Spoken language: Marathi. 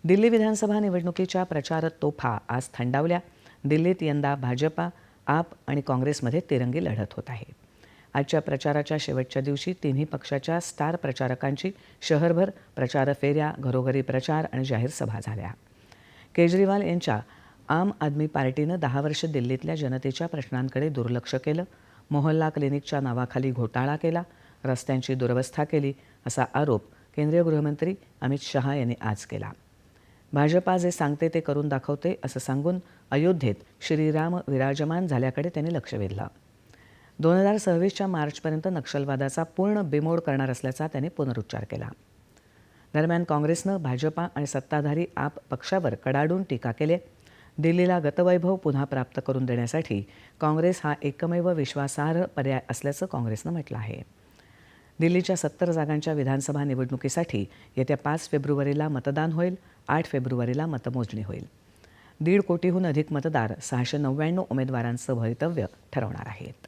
दिल्ली विधानसभा निवडणुकीच्या प्रचार तोफा आज थंडावल्या. दिल्लीत यंदा भाजपा, आप आणि काँग्रेसमध्ये तिरंगी लढत होत आहे. आजच्या प्रचाराच्या शेवटच्या दिवशी तिन्ही पक्षाच्या स्टार प्रचारकांची शहरभर प्रचार फेऱ्या, घरोघरी प्रचार आणि जाहीर सभा झाल्या. केजरीवाल यांच्या आम आदमी पार्टीनं 10 वर्ष दिल्लीतल्या जनतेच्या प्रश्नांकडे दुर्लक्ष केलं, मोहल्ला क्लिनिकच्या नावाखाली घोटाळा केला, रस्त्यांची दुरवस्था केली असा आरोप केंद्रीय गृहमंत्री अमित शहा यांनी आज केला. भाजपा जे सांगते ते करून दाखवते असं सांगून अयोध्येत श्रीराम विराजमान झाल्याकडे त्यांनी लक्ष वेधलं. 2026च्या मार्चपर्यंत नक्षलवादाचा पूर्ण बिमोड करणार असल्याचा त्यांनी पुनरुच्चार केला. दरम्यान काँग्रेसनं भाजपा आणि सत्ताधारी आप पक्षावर कडाडून टीका केली. दिल्लीला गतवैभव पुन्हा प्राप्त करून देण्यासाठी काँग्रेस हा एकमेव विश्वासार्ह पर्याय असल्याचं काँग्रेसनं म्हटलं आहे. दिल्लीच्या 70 जागांच्या विधानसभा निवडणुकीसाठी येत्या 5 फेब्रुवारीला मतदान होईल. 8 फेब्रुवारीला मतमोजणी होईल. 1.5 कोटीहून अधिक मतदार 699 उमेदवारांचं भवितव्य ठरवणार आहेत.